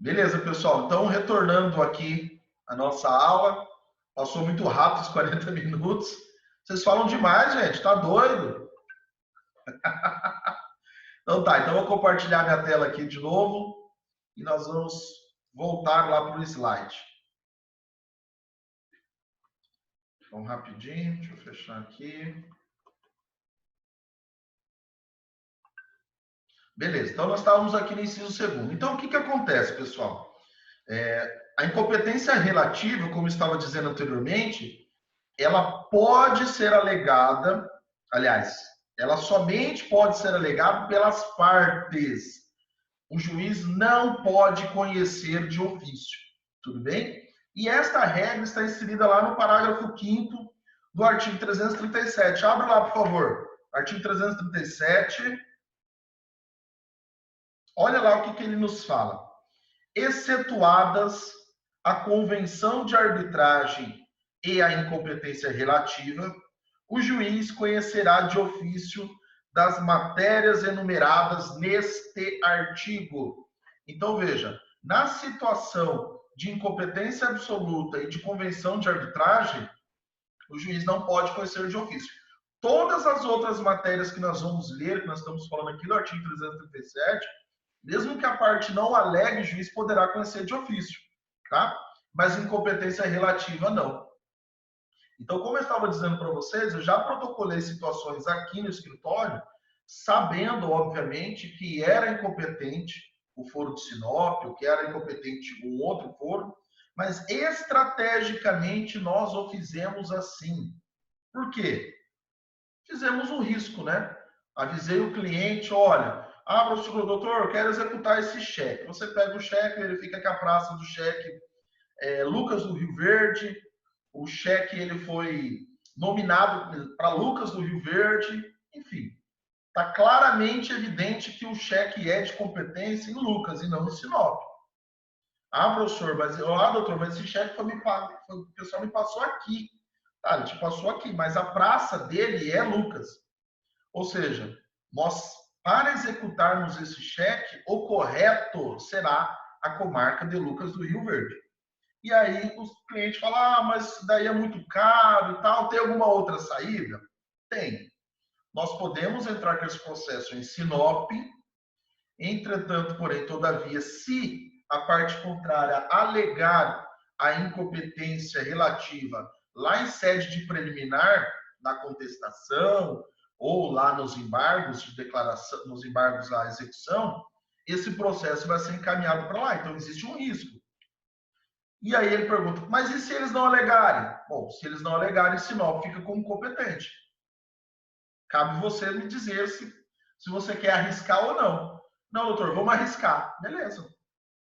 Beleza, pessoal. Então, retornando aqui a nossa aula. Passou muito rápido os 40 minutos. Vocês falam demais, gente. Tá doido? Então tá, então eu vou compartilhar minha tela aqui de novo e nós vamos voltar lá para o slide. Então, rapidinho, deixa eu fechar aqui. Beleza, então nós estávamos aqui no inciso segundo. Então, o que acontece, pessoal? A incompetência relativa, como eu estava dizendo anteriormente, ela pode ser alegada, aliás, ela somente pode ser alegada pelas partes. O juiz não pode conhecer de ofício, tudo bem? E esta regra está inserida lá no parágrafo 5º do artigo 337. Abre lá, por favor. Artigo 337. Olha lá o que ele nos fala. Excetuadas a convenção de arbitragem e a incompetência relativa, o juiz conhecerá de ofício das matérias enumeradas neste artigo. Então, veja, na situação de incompetência absoluta e de convenção de arbitragem, o juiz não pode conhecer de ofício. Todas as outras matérias que nós vamos ler, que nós estamos falando aqui no artigo 337, mesmo que a parte não alegue, o juiz poderá conhecer de ofício, tá? Mas incompetência relativa, não. Então, como eu estava dizendo para vocês, eu já protocolei situações aqui no escritório, sabendo, obviamente, que era incompetente o foro de Sinop, ou que era incompetente um outro foro, mas estrategicamente nós o fizemos assim. Por quê? Fizemos um risco, né? Avisei o cliente, olha, professor, doutor, eu quero executar esse cheque. Você pega o cheque, verifica que a praça do cheque é Lucas do Rio Verde, o cheque ele foi nominado para Lucas do Rio Verde, enfim. Está claramente evidente que o cheque é de competência em Lucas e não em Sinop. Professor, doutor, mas esse cheque foi o pessoal me passou aqui. Tá, ele te passou aqui, mas a praça dele é Lucas. Ou seja, nós, para executarmos esse cheque, o correto será a comarca de Lucas do Rio Verde. E aí os clientes falam, mas daí é muito caro e tal, tem alguma outra saída? Tem. Nós podemos entrar com esse processo em Sinop, entretanto, porém, todavia, se a parte contrária alegar a incompetência relativa lá em sede de preliminar, na contestação, ou lá nos embargos de declaração, nos embargos à execução, esse processo vai ser encaminhado para lá. Então, existe um risco. E aí ele pergunta, mas e se eles não alegarem? Bom, se eles não alegarem, Sinop fica como competente. Cabe você me dizer se você quer arriscar ou não. Não, doutor, vamos arriscar. Beleza.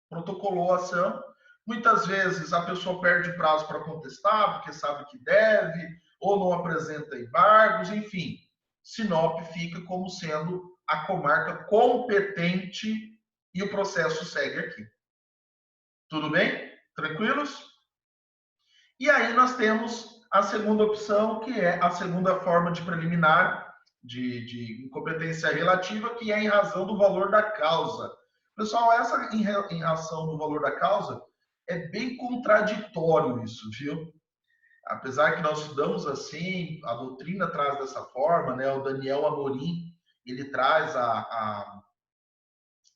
Protocolou a ação. Muitas vezes a pessoa perde prazo para contestar, porque sabe que deve, ou não apresenta embargos, enfim. Sinop fica como sendo a comarca competente e o processo segue aqui. Tudo bem? Tranquilos? E aí nós temos a segunda opção, que é a segunda forma de preliminar de incompetência relativa, que é em razão do valor da causa. Pessoal, essa em razão do valor da causa é bem contraditório isso, viu? Apesar que nós estudamos assim, a doutrina traz dessa forma, né? O Daniel Amorim, ele traz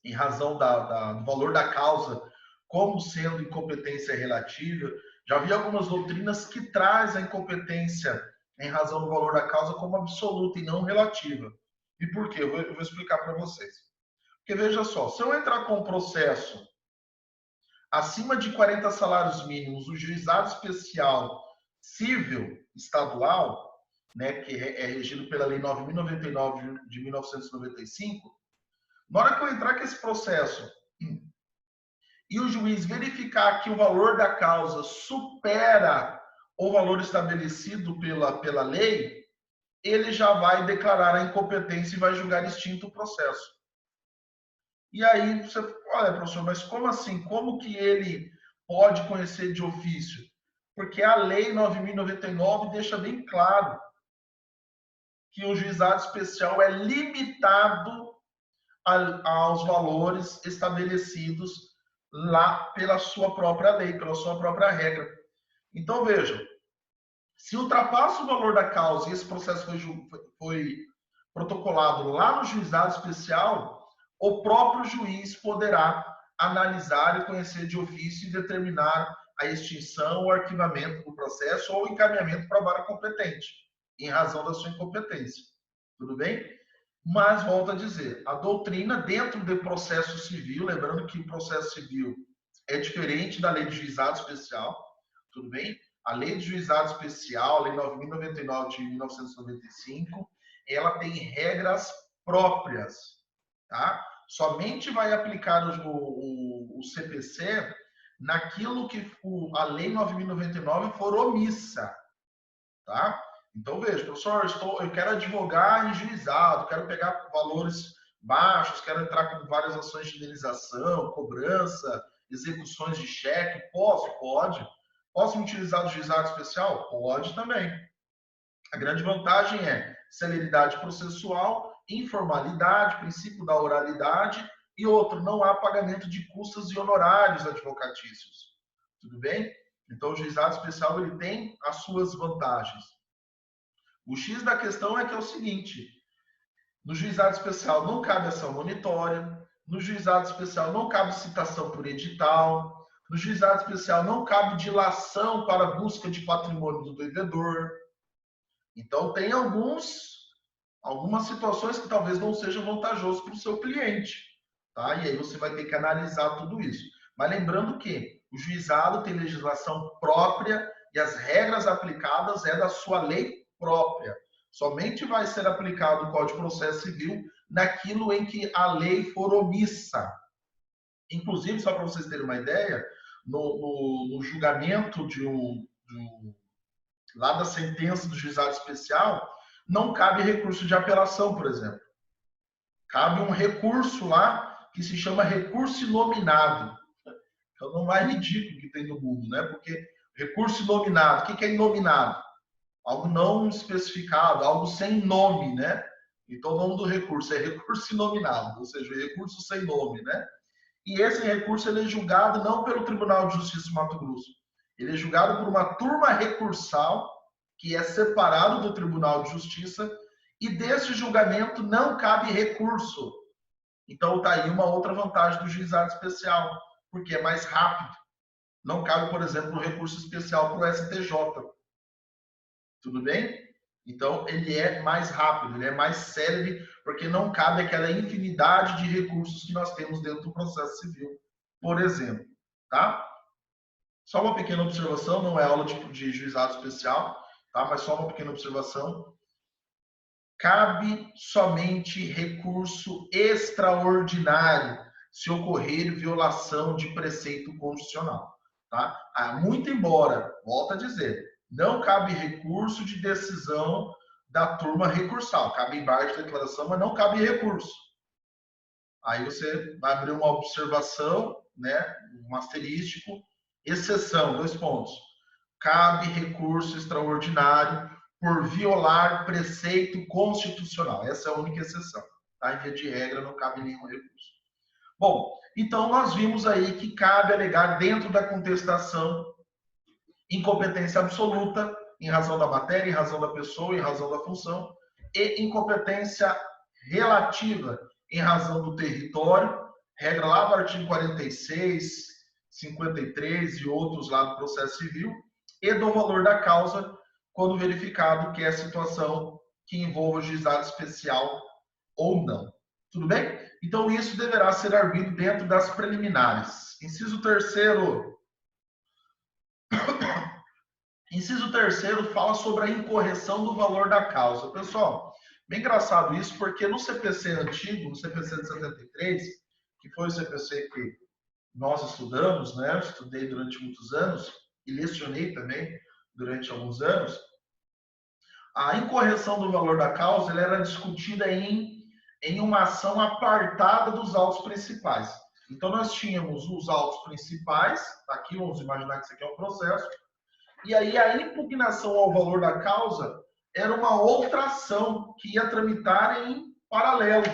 em razão do valor da causa como sendo incompetência relativa. Já vi algumas doutrinas que trazem a incompetência em razão do valor da causa como absoluta e não relativa. E por quê? Eu vou explicar para vocês. Porque veja só, se eu entrar com um processo acima de 40 salários mínimos, o juizado especial civil estadual, né, que é regido pela Lei 9.099 de 1995, na hora que eu entrar com esse processo e o juiz verificar que o valor da causa supera o valor estabelecido pela lei, ele já vai declarar a incompetência e vai julgar extinto o processo. E aí você, olha, professor, mas como assim? Como que ele pode conhecer de ofício? Porque a lei 9.099 deixa bem claro que o juizado especial é limitado aos valores estabelecidos lá pela sua própria lei, pela sua própria regra. Então, vejam, se ultrapassa o valor da causa e esse processo foi protocolado lá no juizado especial, o próprio juiz poderá analisar e conhecer de ofício e determinar a extinção, o arquivamento do processo ou o encaminhamento para a vara competente, em razão da sua incompetência. Tudo bem? Mas, volto a dizer, a doutrina dentro do processo civil, lembrando que o processo civil é diferente da lei de juizado especial, tudo bem? A lei de juizado especial, a lei 9.099 de 1995, ela tem regras próprias, tá? Somente vai aplicar o CPC naquilo que a lei 9.099 for omissa, tá? Então, veja, professor, eu quero advogar em juizado, quero pegar valores baixos, quero entrar com várias ações de indenização, cobrança, execuções de cheque. Pode. Posso me utilizar do juizado especial? Pode também. A grande vantagem é celeridade processual, informalidade, princípio da oralidade e outro, não há pagamento de custas e honorários advocatícios. Tudo bem? Então, o juizado especial ele tem as suas vantagens. O X da questão é que é o seguinte: no juizado especial não cabe ação monitória, no juizado especial não cabe citação por edital, no juizado especial não cabe dilação para busca de patrimônio do devedor. Então, tem algumas situações que talvez não sejam vantajosas para o seu cliente, tá? E aí você vai ter que analisar tudo isso. Mas lembrando que o juizado tem legislação própria e as regras aplicadas é da sua lei própria. Somente vai ser aplicado o Código de Processo Civil naquilo em que a lei for omissa. Inclusive, só para vocês terem uma ideia, no julgamento lá da sentença do juizado especial, não cabe recurso de apelação, por exemplo. Cabe um recurso lá que se chama recurso inominado. É o mais ridículo que tem no mundo, né? Porque recurso inominado, o que é inominado? Algo não especificado, algo sem nome, né? Então, o nome do recurso é recurso inominado, ou seja, recurso sem nome, né? E esse recurso ele é julgado não pelo Tribunal de Justiça de Mato Grosso, ele é julgado por uma turma recursal que é separado do Tribunal de Justiça e desse julgamento não cabe recurso. Então, está aí uma outra vantagem do juizado especial, porque é mais rápido. Não cabe, por exemplo, um recurso especial para o STJ. Tudo bem? Então, ele é mais rápido, ele é mais célere, porque não cabe aquela infinidade de recursos que nós temos dentro do processo civil, por exemplo. Tá? Só uma pequena observação, não é aula de juizado especial, tá? Mas só uma pequena observação. Cabe somente recurso extraordinário se ocorrer violação de preceito constitucional. Tá? Muito embora, volto a dizer, não cabe recurso de decisão da turma recursal. Cabe embargo de declaração, mas não cabe recurso. Aí você vai abrir uma observação, né, um asterístico, exceção, 2 pontos. Cabe recurso extraordinário por violar preceito constitucional. Essa é a única exceção. Tá? Em via de regra, não cabe nenhum recurso. Bom, então nós vimos aí que cabe alegar dentro da contestação incompetência absoluta, em razão da matéria, em razão da pessoa, em razão da função, e incompetência relativa, em razão do território, regra lá do artigo 46, 53 e outros lá do processo civil, e do valor da causa, quando verificado que é situação que envolva juizado especial ou não. Tudo bem? Então, isso deverá ser arguido dentro das preliminares. Inciso terceiro. Inciso terceiro fala sobre a incorreção do valor da causa. Pessoal, bem engraçado isso, porque no CPC antigo, no CPC de 73, que foi o CPC que nós estudamos, né? Eu estudei durante muitos anos e lecionei também durante alguns anos. A incorreção do valor da causa ela era discutida em uma ação apartada dos autos principais. Então, nós tínhamos os autos principais, aqui vamos imaginar que isso aqui é um processo, e aí a impugnação ao valor da causa era uma outra ação que ia tramitar em paralelo.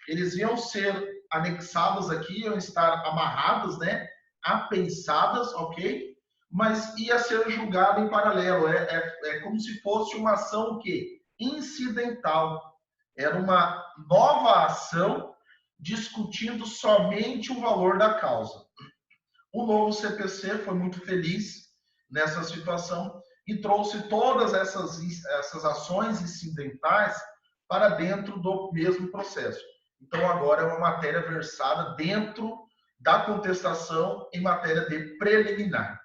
Eles iam ser anexados aqui, iam estar amarrados, né, apensadas, ok? Mas ia ser julgado em paralelo. É como se fosse uma ação que incidental. Era uma nova ação discutindo somente o valor da causa. O novo CPC foi muito feliz nessa situação e trouxe todas essas ações incidentais para dentro do mesmo processo. Então, agora é uma matéria versada dentro da contestação em matéria de preliminar.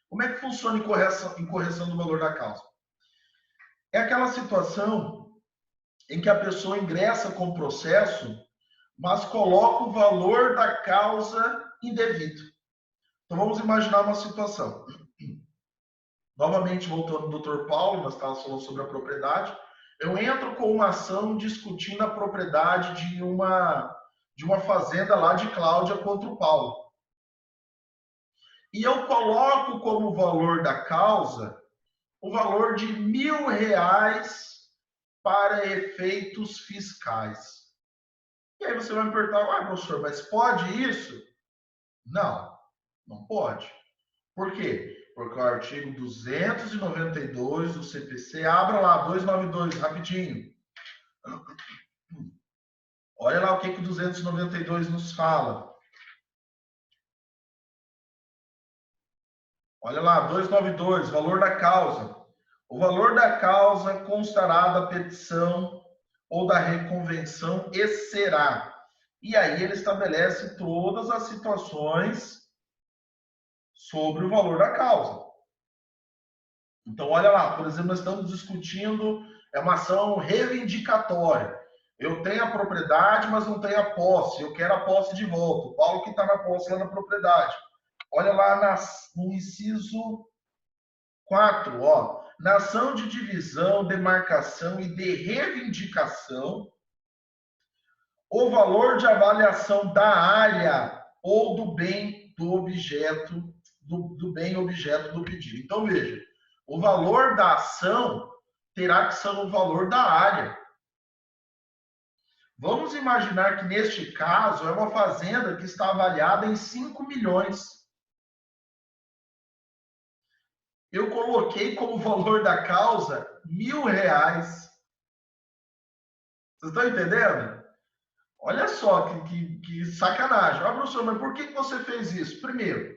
Como é que funciona em correção do valor da causa? É aquela situação em que a pessoa ingressa com o processo, mas coloca o valor da causa indevido. Então, vamos imaginar uma situação. Novamente, voltando ao Dr. Paulo, nós estávamos falando sobre a propriedade. Eu entro com uma ação discutindo a propriedade de uma fazenda lá de Cláudia contra o Paulo. E eu coloco como valor da causa o valor de R$ 1.000 para efeitos fiscais. E aí você vai me perguntar, professor, mas pode isso? Não, não pode. Por quê? Porque o artigo 292 do CPC, abra lá, 292, rapidinho. Olha lá o que o 292 nos fala. Olha lá, 292, valor da causa. O valor da causa constará da petição ou da reconvenção e será. E aí ele estabelece todas as situações sobre o valor da causa. Então, olha lá, por exemplo, nós estamos discutindo uma ação reivindicatória. Eu tenho a propriedade, mas não tenho a posse. Eu quero a posse de volta. O Paulo que está na posse lá na propriedade. Olha lá no inciso 4, ó. Na ação de divisão, demarcação e de reivindicação, o valor de avaliação da área ou do bem do objeto, do bem objeto do pedido. Então, veja, o valor da ação terá que ser o valor da área. Vamos imaginar que neste caso é uma fazenda que está avaliada em 5 milhões. Eu coloquei como valor da causa R$ 1.000. Vocês estão entendendo? Olha só que sacanagem. Ah, professor, mas por que você fez isso? Primeiro,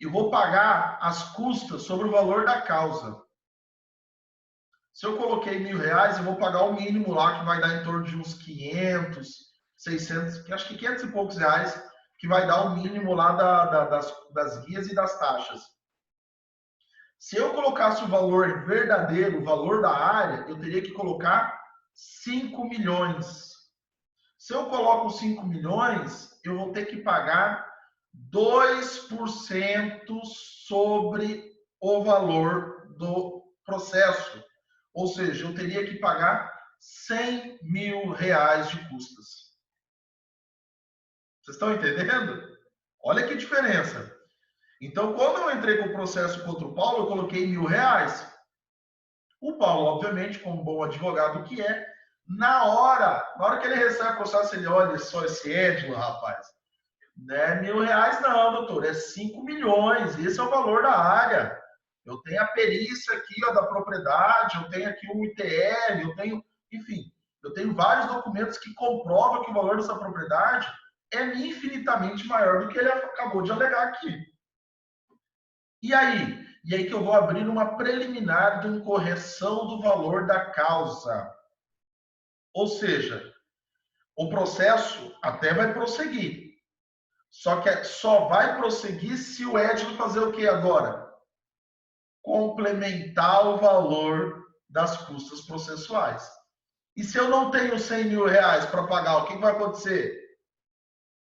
eu vou pagar as custas sobre o valor da causa. Se eu coloquei R$ 1.000, eu vou pagar o mínimo lá, que vai dar em torno de uns 500, 600, acho que 500 e poucos reais, que vai dar o mínimo lá das guias e das taxas. Se eu colocasse o valor verdadeiro, o valor da área, eu teria que colocar 5 milhões. Se eu coloco 5 milhões, eu vou ter que pagar 2% sobre o valor do processo. Ou seja, eu teria que pagar R$ 100.000 de custas. Vocês estão entendendo? Olha que diferença. Então, quando eu entrei com o processo contra o Paulo, eu coloquei R$ 1.000. O Paulo, obviamente, como bom advogado que é, na hora que ele recebe o processo, ele olha só esse Edmo, rapaz. Não é R$ 1.000, não, doutor. É 5 milhões. Esse é o valor da área. Eu tenho a perícia aqui ó, da propriedade, eu tenho aqui o ITL, eu tenho, enfim, eu tenho vários documentos que comprovam que o valor dessa propriedade é infinitamente maior do que ele acabou de alegar aqui. E aí? E aí que eu vou abrir uma preliminar de incorreção do valor da causa. Ou seja, o processo até vai prosseguir. Só que só vai prosseguir se o Edno fazer o que agora? Complementar o valor das custas processuais. E se eu não tenho R$ 100.000 para pagar, o que vai acontecer?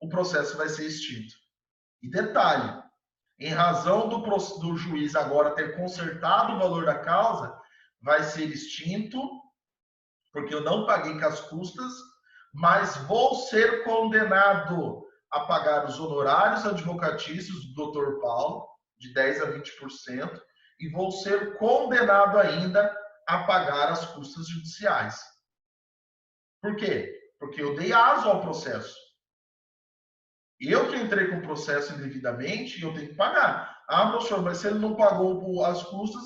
O processo vai ser extinto. E detalhe, em razão do juiz agora ter consertado o valor da causa, vai ser extinto, porque eu não paguei com as custas, mas vou ser condenado a pagar os honorários advocatícios do Dr. Paulo, de 10% a 20%, e vou ser condenado ainda a pagar as custas judiciais. Por quê? Porque eu dei aso ao processo. Eu que entrei com o processo indevidamente, eu tenho que pagar. Ah, professor, mas se ele não pagou as custas,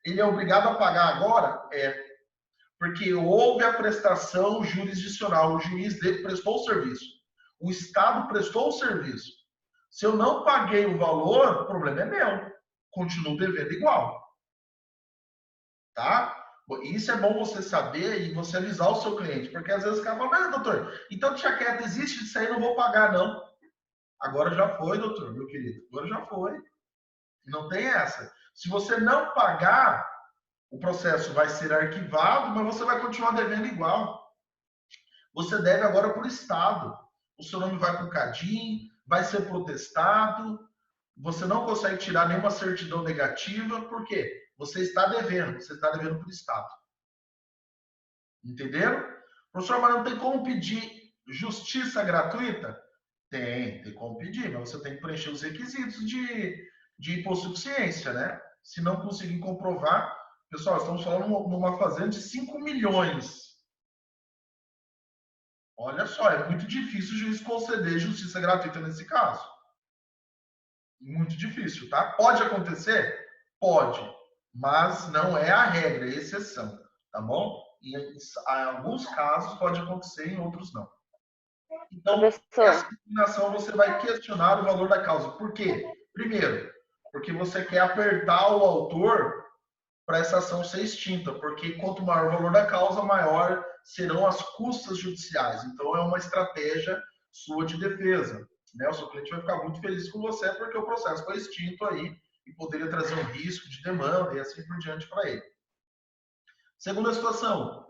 ele é obrigado a pagar agora? É, porque houve a prestação jurisdicional, o juiz dele prestou o serviço. O Estado prestou o serviço. Se eu não paguei o valor, o problema é meu. Continuo devendo igual. Tá? Isso é bom você saber e você avisar o seu cliente, porque às vezes o cara fala, mas doutor, então deixa quieto, existe isso aí, não vou pagar não. Agora já foi, doutor, meu querido, agora já foi. Não tem essa. Se você não pagar, o processo vai ser arquivado, mas você vai continuar devendo igual. Você deve agora para o Estado. O seu nome vai para o CADIM, vai ser protestado, você não consegue tirar nenhuma certidão negativa, por quê? Você está devendo para o Estado. Entenderam? Professor, mas não tem como pedir justiça gratuita? Tem como pedir, mas você tem que preencher os requisitos de hipossuficiência, né? Se não conseguir comprovar, pessoal, estamos falando numa fazenda de 5 milhões. Olha só, é muito difícil o juiz conceder justiça gratuita nesse caso. Muito difícil, tá? Pode acontecer? Pode, mas não é a regra, é a exceção, tá bom? E em alguns casos pode acontecer, em outros não. Então, essa determinação você vai questionar o valor da causa. Por quê? Primeiro, porque você quer apertar o autor para essa ação ser extinta, porque quanto maior o valor da causa, maior serão as custas judiciais. Então, é uma estratégia sua de defesa. Né? O seu cliente vai ficar muito feliz com você, porque o processo foi extinto aí e poderia trazer um risco de demanda e assim por diante para ele. Segunda situação,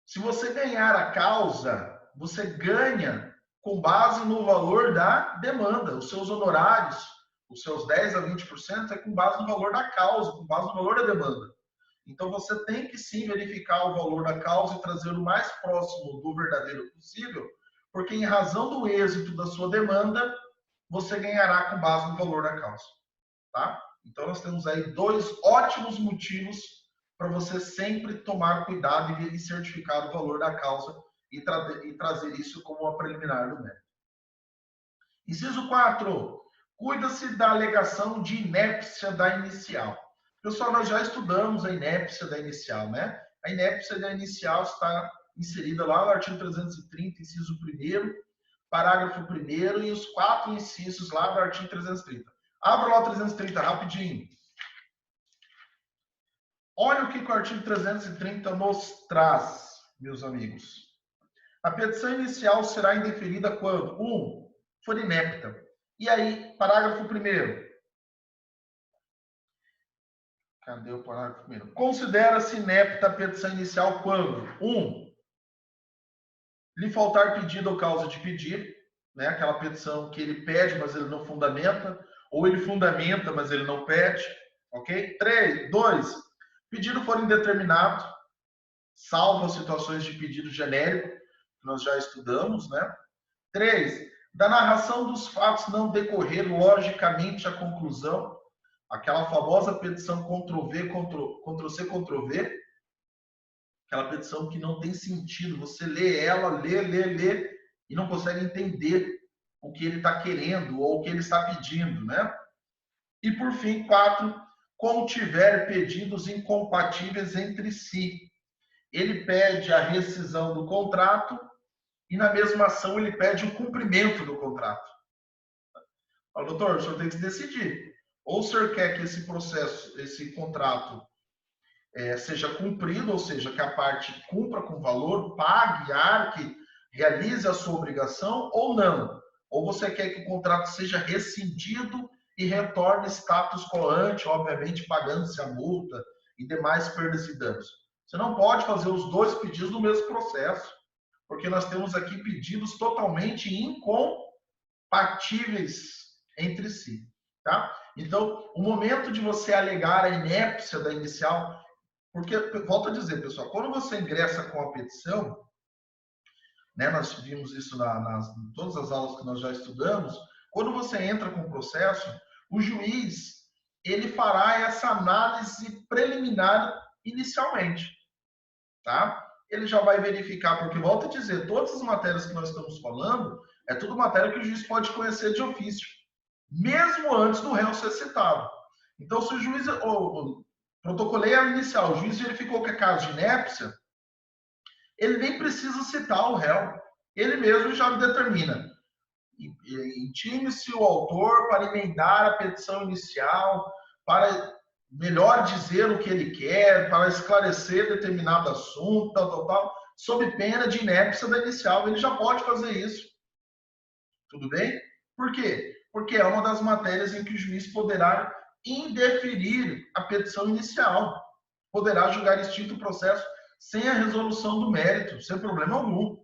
se você ganhar a causa, você ganha com base no valor da demanda. Os seus honorários, os seus 10 a 20% é com base no valor da causa, com base no valor da demanda. Então você tem que sim verificar o valor da causa e trazer o mais próximo do verdadeiro possível, porque em razão do êxito da sua demanda, você ganhará com base no valor da causa. Tá? Então nós temos aí dois ótimos motivos para você sempre tomar cuidado e certificar o valor da causa e trazer isso como uma preliminar do mérito. Inciso 4. Cuida-se da alegação de inépcia da inicial. Pessoal, nós já estudamos a inépcia da inicial, né? A inépcia da inicial está inserida lá no artigo 330, inciso 1º, parágrafo 1º e os 4 incisos lá do artigo 330. Abra lá o 330 rapidinho. Olha o que o artigo 330 nos traz, meus amigos. A petição inicial será indeferida quando? 1. For inepta. E aí, parágrafo 1º. Cadê o parágrafo 1º? Considera-se inepta a petição inicial quando? 1. Lhe faltar pedido ou causa de pedir, né? Aquela petição que ele pede, mas ele não fundamenta, ou ele fundamenta, mas ele não pede, ok? 2. Pedido for indeterminado, salvo as situações de pedido genérico, que nós já estudamos, né? 3. Da narração dos fatos não decorrer logicamente a conclusão, aquela famosa petição Ctrl+V, Ctrl+C, Ctrl+V, aquela petição que não tem sentido, você lê ela, lê, e não consegue entender o que ele está querendo ou o que ele está pedindo, né? E por fim, 4, contiver pedidos incompatíveis entre si. Ele pede a rescisão do contrato e na mesma ação ele pede o cumprimento do contrato. Fala, doutor, o senhor tem que se decidir. Ou o senhor quer que esse processo, esse contrato seja cumprido, ou seja, que a parte cumpra com valor, pague, arque, realize a sua obrigação, ou não. Ou você quer que o contrato seja rescindido e retorne status quo ante, obviamente pagando-se a multa e demais perdas e danos. Você não pode fazer os dois pedidos no mesmo processo, porque nós temos aqui pedidos totalmente incompatíveis entre si. Tá? Então, o momento de você alegar a inépcia da inicial, porque, volto a dizer, pessoal, quando você ingressa com a petição, né, nós vimos isso em todas as aulas que nós já estudamos, quando você entra com o processo, o juiz ele fará essa análise preliminar inicialmente. Tá? Ele já vai verificar, porque, volto a dizer, todas as matérias que nós estamos falando, É tudo matéria que o juiz pode conhecer de ofício, mesmo antes do réu ser citado. Então, se o juiz, protocolei a inicial, o juiz verificou que é caso de inépcia, ele nem precisa citar o réu. Ele mesmo já determina. Intime-se o autor para emendar a petição inicial, para melhor dizer o que ele quer, para esclarecer determinado assunto, tal, sob pena de inépcia da inicial. Ele já pode fazer isso. Tudo bem? Por quê? Porque é uma das matérias em que o juiz poderá indeferir a petição inicial. Poderá julgar extinto o processo sem a resolução do mérito, sem problema algum.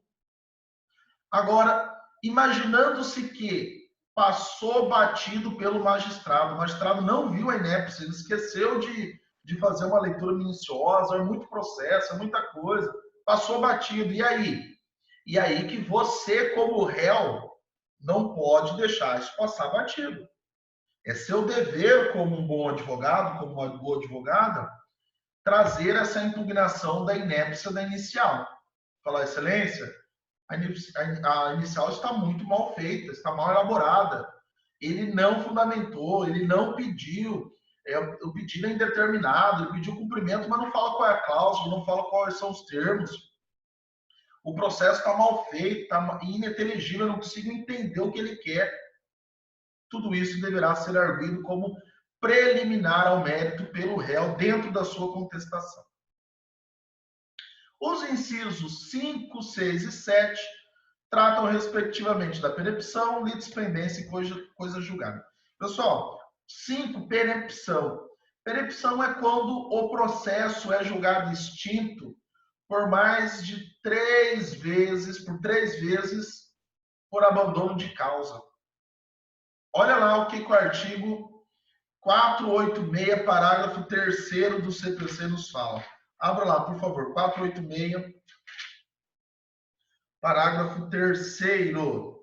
Agora, imaginando-se que passou batido pelo magistrado, o magistrado não viu a inépcia, ele esqueceu de fazer uma leitura minuciosa, é muito processo, é muita coisa, passou batido, e aí? E aí que você, como réu, não pode deixar isso passar batido. É seu dever, como um bom advogado, como uma boa advogada, trazer essa impugnação da inépcia da inicial. Falar, excelência, a inicial está muito mal feita, está mal elaborada. Ele não fundamentou, ele não pediu, o pedido é indeterminado, ele pediu cumprimento, mas não fala qual é a cláusula, não fala quais são os termos. O processo está mal feito, está ininteligível, eu não consigo entender o que ele quer. Tudo isso deverá ser arguido como preliminar ao mérito pelo réu dentro da sua contestação. Os incisos 5, 6 e 7 tratam respectivamente da perempção, litispendência e coisa julgada. Pessoal, 5, perempção. Perempção é quando o processo é julgado extinto por mais de 3 vezes, por abandono de causa. Olha lá o que o artigo 486, parágrafo 3º do CPC nos fala. Abra lá, por favor, 486, parágrafo 3º.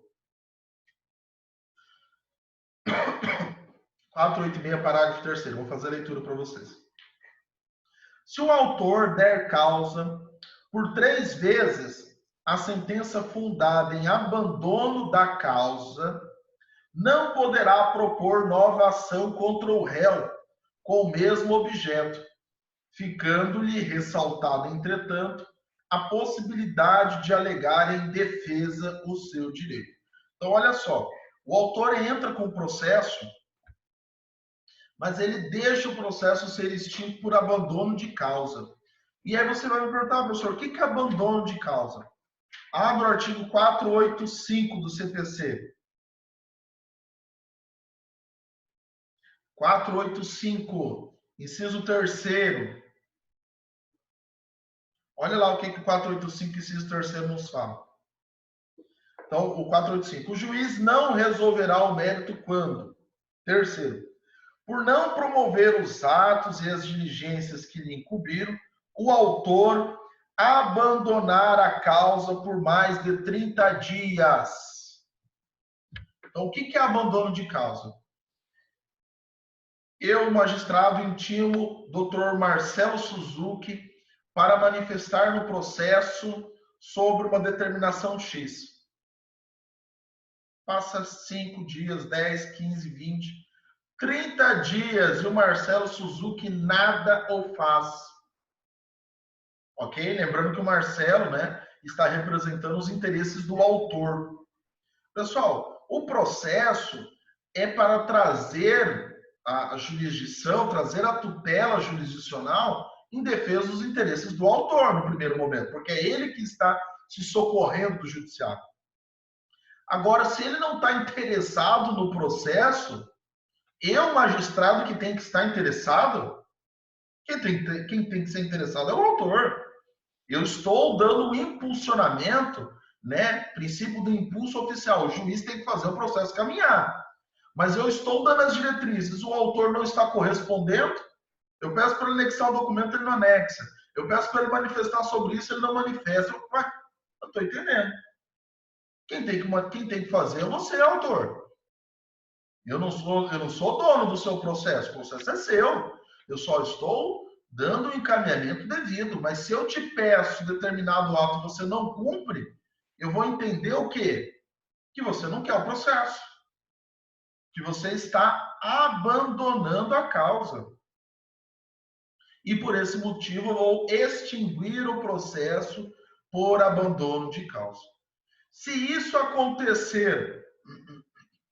486, parágrafo 3º. Vou fazer a leitura para vocês. Se o autor der causa por 3 vezes a sentença fundada em abandono da causa, não poderá propor nova ação contra o réu com o mesmo objeto, ficando-lhe ressaltada, entretanto, a possibilidade de alegar em defesa o seu direito. Então, olha só, o autor entra com o processo, mas ele deixa o processo ser extinto por abandono de causa. E aí você vai me perguntar, professor, o que é abandono de causa? Abra o artigo 485 do CPC. 485, inciso 3º. Olha lá o que o 485, inciso 3º nos fala. Então, o 485. O juiz não resolverá o mérito quando? 3º. Por não promover os atos e as diligências que lhe incumbiram, o autor abandonar a causa por mais de 30 dias. Então, o que é abandono de causa? Eu, magistrado, intimo Dr. Marcelo Suzuki para manifestar no processo sobre uma determinação X. Passa 5 dias, 10, 15, 20, 30 dias e o Marcelo Suzuki nada o faz. Ok? Lembrando que o Marcelo, né, está representando os interesses do autor. Pessoal, o processo é para trazer a jurisdição, trazer a tutela jurisdicional em defesa dos interesses do autor no primeiro momento, porque é ele que está se socorrendo do judiciário. Agora, se ele não está interessado no processo, eu, magistrado, que tem que estar interessado, quem tem que ser interessado é o autor. Eu estou dando um impulsionamento, né? Princípio do impulso oficial. O juiz tem que fazer o processo caminhar. Mas eu estou dando as diretrizes, o autor não está correspondendo, eu peço para ele anexar o documento, ele não anexa. Eu peço para ele manifestar sobre isso, ele não manifesta. Eu estou entendendo. Quem tem que fazer é você, autor. Eu não sou dono do seu processo, o processo é seu. Eu só estou dando o encaminhamento devido. Mas se eu te peço determinado ato e você não cumpre, eu vou entender o quê? que você não quer o processo, que você está abandonando a causa. E por esse motivo eu vou extinguir o processo por abandono de causa. Se isso acontecer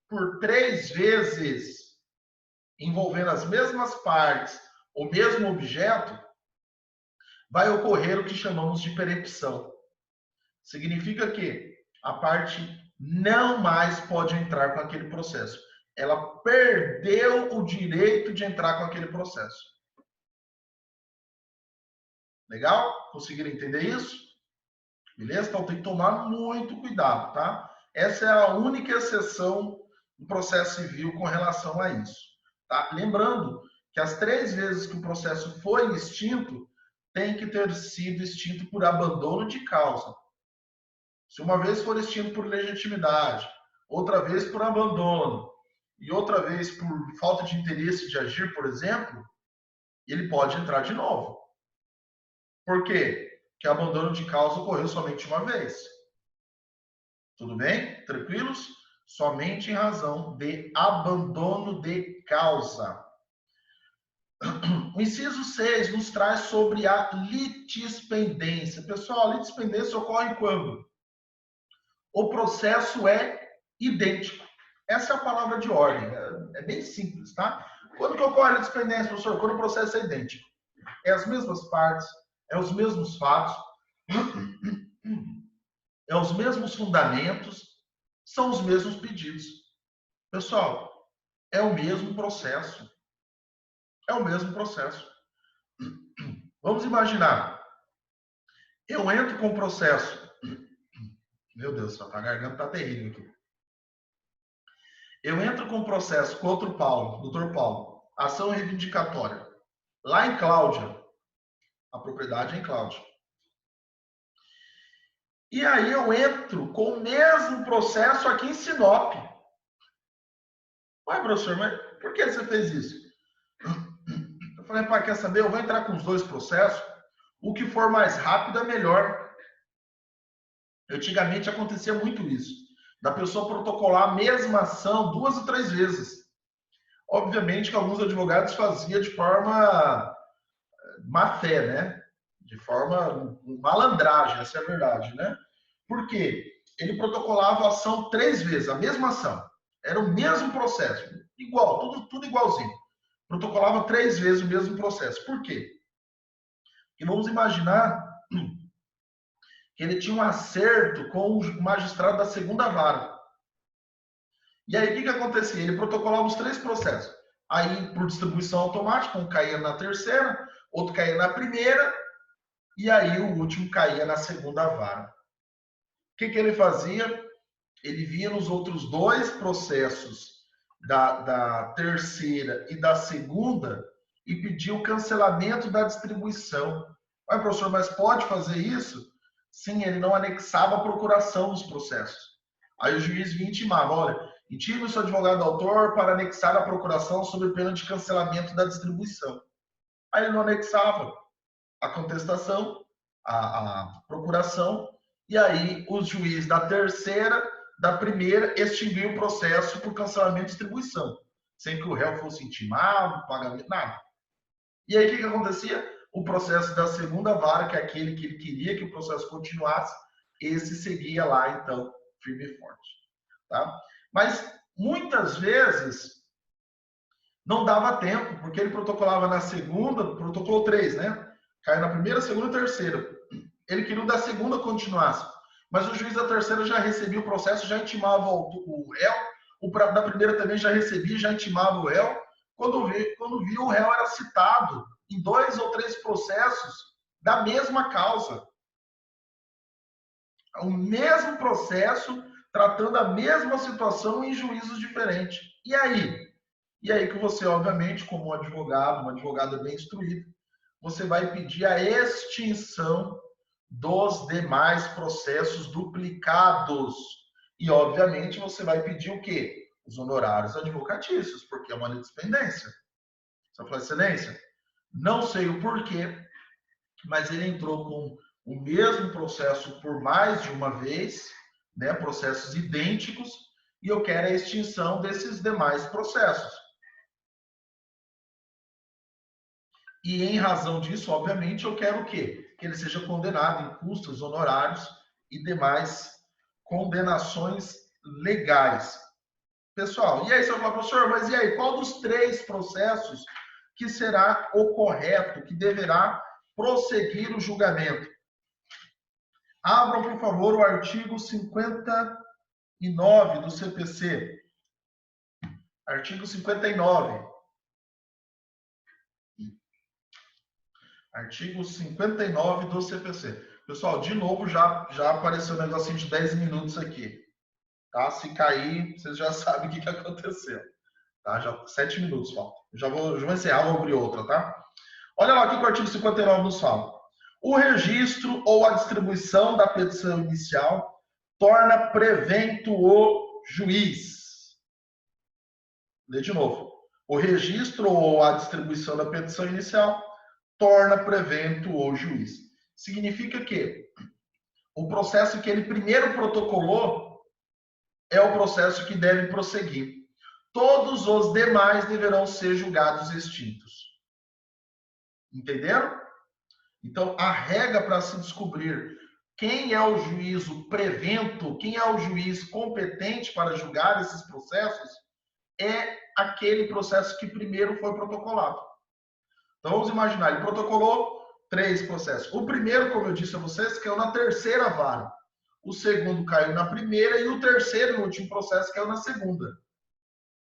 por 3 vezes, envolvendo as mesmas partes, o mesmo objeto, vai ocorrer o que chamamos de perempção. Significa que a parte não mais pode entrar com aquele processo. Ela perdeu o direito de entrar com aquele processo. Legal? Conseguiram entender isso? Beleza? Então tem que tomar muito cuidado, tá? Essa é a única exceção do processo civil com relação a isso. Tá? Lembrando que as 3 vezes que o processo foi extinto, tem que ter sido extinto por abandono de causa. Se uma vez for extinto por legitimidade, outra vez por abandono e outra vez por falta de interesse de agir, por exemplo, ele pode entrar de novo. Por quê? Porque abandono de causa ocorreu somente uma vez. Tudo bem? Tranquilos? Somente em razão de abandono de causa. O inciso 6 nos traz sobre a litispendência. Pessoal, a litispendência ocorre quando o processo é idêntico. Essa é a palavra de ordem. É bem simples, tá? Quando que ocorre a litispendência, professor? Quando o processo é idêntico. É as mesmas partes, é os mesmos fatos, é os mesmos fundamentos, são os mesmos pedidos. Pessoal, é o mesmo processo. É o mesmo processo. Vamos imaginar. Eu entro com o processo. Meu Deus, a garganta está terrível aqui. Eu entro com o processo contra o Paulo, doutor Paulo, ação reivindicatória, lá em Cláudia. A propriedade é em Cláudia. E aí eu entro com o mesmo processo aqui em Sinop. Ué, professor, mas por que você fez isso? Eu falei, pai, quer saber? Eu vou entrar com os 2 processos. O que for mais rápido é melhor. Antigamente acontecia muito isso. Da pessoa protocolar a mesma ação 2 ou 3 vezes. Obviamente que alguns advogados faziam de forma má fé, né? De forma malandragem, essa é a verdade, né? Por quê? Ele protocolava a ação 3 vezes, a mesma ação. Era o mesmo processo, igual, tudo igualzinho. Protocolava 3 vezes o mesmo processo. Por quê? Porque vamos imaginar que ele tinha um acerto com o magistrado da segunda vara. E aí, o que acontecia? Ele protocolava os 3 processos. Aí, por distribuição automática, um caía na terceira, outro caía na primeira, e aí o último caía na segunda vara. O que ele fazia? Ele via nos outros 2 processos da terceira e da segunda e pedia o cancelamento da distribuição. Mas, professor, mas pode fazer isso? Sim, ele não anexava a procuração dos processos. Aí o juiz vinha e intimava, olha, intime o seu advogado autor para anexar a procuração sob pena de cancelamento da distribuição. Aí ele não anexava a contestação, a procuração, e aí o juiz da terceira, da primeira, extinguiu o processo por cancelamento de distribuição, sem que o réu fosse intimado, pagamento, nada. E aí o que acontecia? O processo da segunda vara, que é aquele que ele queria que o processo continuasse, esse seguia lá, então, firme e forte. Tá? Mas, muitas vezes, não dava tempo, porque ele protocolava na segunda, protocolou 3, né? Caiu na primeira, segunda e terceira. Ele queria o da segunda continuasse. Mas o juiz da terceira já recebia o processo, já intimava o réu. O da primeira também já recebia, já intimava o réu. Quando viu, o réu era citado em 2 ou 3 processos da mesma causa. O mesmo processo, tratando a mesma situação em juízos diferentes. E aí? E aí que você, obviamente, como um advogado, uma advogada bem instruída, você vai pedir a extinção dos demais processos duplicados. E, obviamente, você vai pedir o quê? Os honorários advocatícios, porque é uma litispendência. Você vai falar, excelência, não sei o porquê, mas ele entrou com o mesmo processo por mais de uma vez, né, processos idênticos, e eu quero a extinção desses demais processos. E em razão disso, obviamente, eu quero o quê? Que ele seja condenado em custos, honorários e demais condenações legais. Pessoal, e aí você vai falar, professor, mas e aí, qual dos 3 processos que será o correto, que deverá prosseguir o julgamento? Abram, por favor, o artigo 59 do CPC. Artigo 59. Artigo 59 do CPC. Pessoal, de novo, já apareceu um negocinho de 10 minutos aqui. Tá? Se cair, vocês já sabem o que aconteceu. Tá? Já 7 minutos falta. Já vou encerrar, vou abrir outra, tá? Olha lá o que o artigo 59 nos fala. O registro ou a distribuição da petição inicial torna prevento o juiz. Lê de novo. O registro ou a distribuição da petição inicial torna prevento o juiz. Significa que o processo que ele primeiro protocolou é o processo que deve prosseguir. Todos os demais deverão ser julgados extintos. Entenderam? Então, a regra para se descobrir quem é o juízo prevento, quem é o juiz competente para julgar esses processos, é aquele processo que primeiro foi protocolado. Então, vamos imaginar, ele protocolou 3 processos. O primeiro, como eu disse a vocês, caiu na terceira vara. O segundo caiu na primeira e o terceiro, no último processo, caiu na segunda.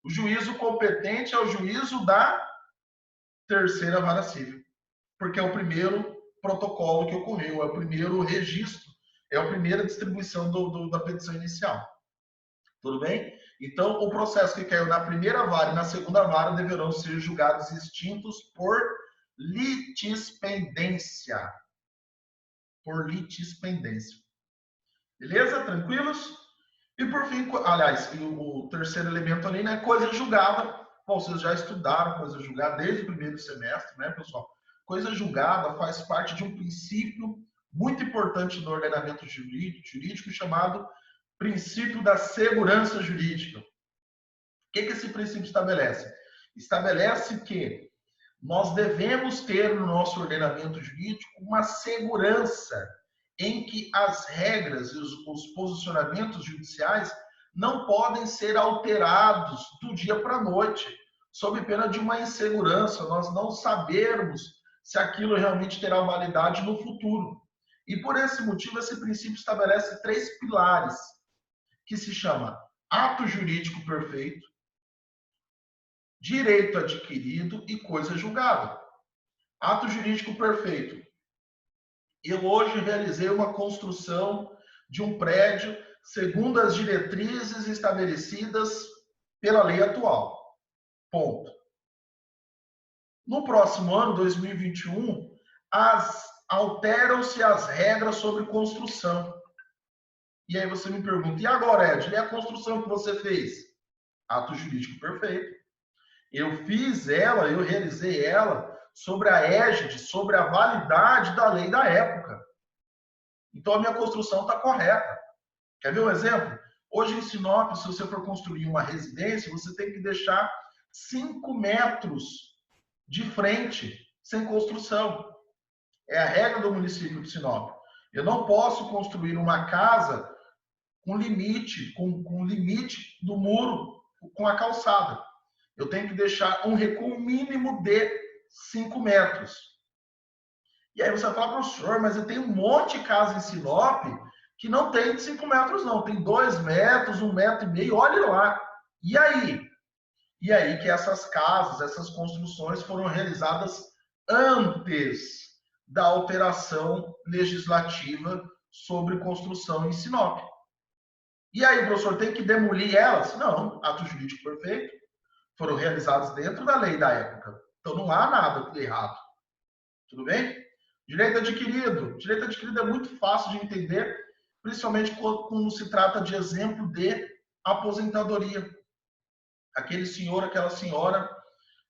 O juízo competente é o juízo da terceira vara civil, porque é o primeiro protocolo que ocorreu, é o primeiro registro, é a primeira distribuição da petição inicial. Tudo bem? Então, o processo que caiu na primeira vara e na segunda vara deverão ser julgados extintos por litispendência. Por litispendência. Beleza? Tranquilos? E por fim, aliás, o terceiro elemento ali, né? Coisa julgada. Bom, vocês já estudaram coisa julgada desde o primeiro semestre, né, pessoal? Coisa julgada faz parte de um princípio muito importante no ordenamento jurídico chamado princípio da segurança jurídica. O que esse princípio estabelece? Estabelece que nós devemos ter no nosso ordenamento jurídico uma segurança em que as regras e os posicionamentos judiciais não podem ser alterados do dia para a noite, sob pena de uma insegurança, nós não sabermos se aquilo realmente terá validade no futuro. E por esse motivo, esse princípio estabelece 3 pilares, que se chama ato jurídico perfeito, direito adquirido e coisa julgada. Ato jurídico perfeito. Eu hoje realizei uma construção de um prédio segundo as diretrizes estabelecidas pela lei atual. Ponto. No próximo ano, 2021, alteram-se as regras sobre construção. E aí você me pergunta, e agora, Ed, e a construção que você fez? Ato jurídico perfeito. Eu fiz ela, eu realizei ela sobre a égide, sobre a validade da lei da época. Então a minha construção está correta. Quer ver um exemplo? Hoje em Sinop, se você for construir uma residência, você tem que deixar 5 metros de frente, sem construção. É a regra do município de Sinop. Eu não posso construir uma casa com limite, com limite do muro, com a calçada. Eu tenho que deixar um recuo mínimo de 5 metros. E aí você vai falar, professor, mas eu tenho um monte de casa em Sinop que não tem 5 metros, não. Tem 2 metros, 1,5 metro, olhe lá. E aí? E aí que essas casas, essas construções foram realizadas antes da alteração legislativa sobre construção em Sinop. E aí, professor, tem que demolir elas? Não, ato jurídico perfeito. Foram realizados dentro da lei da época. Então não há nada de errado. Tudo bem? Direito adquirido. Direito adquirido é muito fácil de entender, principalmente quando se trata de exemplo de aposentadoria. Aquele senhor, aquela senhora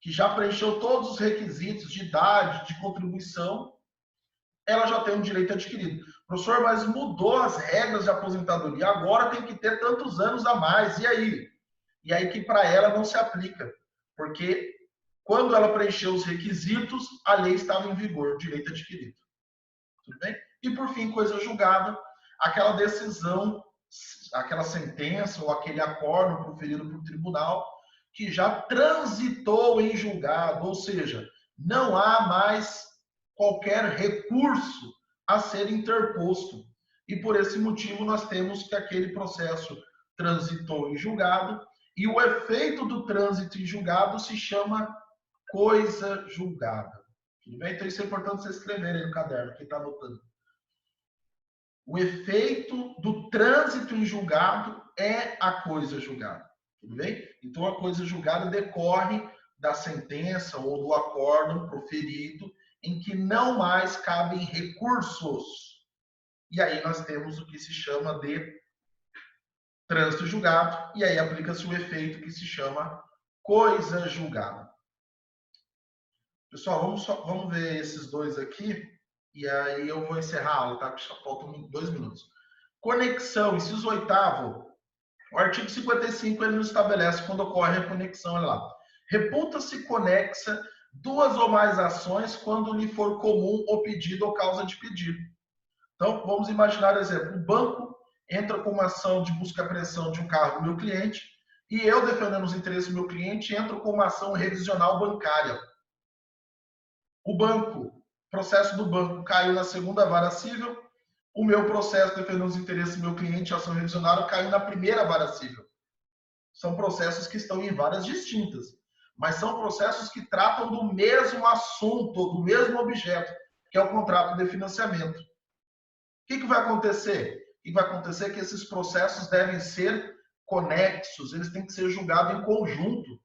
que já preencheu todos os requisitos de idade, de contribuição, ela já tem um direito adquirido. Professor, mas mudou as regras de aposentadoria, agora tem que ter tantos anos a mais, e aí? E aí que para ela não se aplica, porque quando ela preencheu os requisitos, a lei estava em vigor, o direito adquirido. Tudo bem? E por fim, coisa julgada, aquela decisão, aquela sentença ou aquele acordo proferido por tribunal que já transitou em julgado, ou seja, não há mais qualquer recurso a ser interposto. E por esse motivo nós temos que aquele processo transitou em julgado e o efeito do trânsito em julgado se chama coisa julgada. Tudo bem? Então isso é importante você escrever aí no caderno, quem está anotando. O efeito do trânsito em julgado é a coisa julgada. Tudo bem? Então a coisa julgada decorre da sentença ou do acórdão proferido em que não mais cabem recursos. E aí nós temos o que se chama de trânsito julgado, e aí aplica-se o efeito que se chama coisa julgada. Pessoal, vamos ver esses dois aqui, e aí eu vou encerrar a aula, tá? Faltam 2 minutos. Conexão, inciso 8º. O artigo 55 ele nos estabelece quando ocorre a conexão, olha lá. Reputa-se conexa duas ou mais ações quando lhe for comum o pedido ou causa de pedido. Então, vamos imaginar, exemplo, o banco entra com uma ação de busca e apreensão de um carro do meu cliente e eu, defendendo os interesses do meu cliente, entro com uma ação revisional bancária. O banco, processo do banco caiu na segunda vara civil, o meu processo defendendo os interesses do meu cliente, ação revisionária, caiu na primeira vara civil. São processos que estão em varas distintas, mas são processos que tratam do mesmo assunto, do mesmo objeto, que é o contrato de financiamento. O que vai acontecer? O que vai acontecer é que esses processos devem ser conexos, eles têm que ser julgados em conjunto.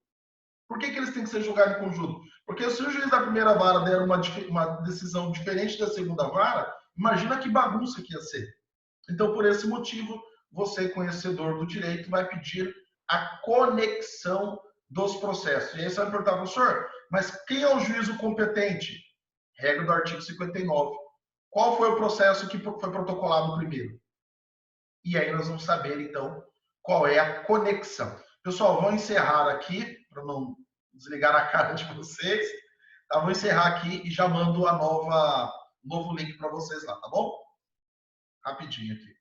Por que eles têm que ser julgados em conjunto? Porque se o juiz da primeira vara der uma decisão diferente da segunda vara, imagina que bagunça que ia ser. Então, por esse motivo, você, conhecedor do direito, vai pedir a conexão dos processos. E aí você vai perguntar, professor, mas quem é o juízo competente? Regra do artigo 59. Qual foi o processo que foi protocolado primeiro? E aí nós vamos saber, então, qual é a conexão. Pessoal, vou encerrar aqui, para não desligar a cara de vocês. Tá? Vou encerrar aqui e já mando a novo link para vocês lá, tá bom? Rapidinho aqui.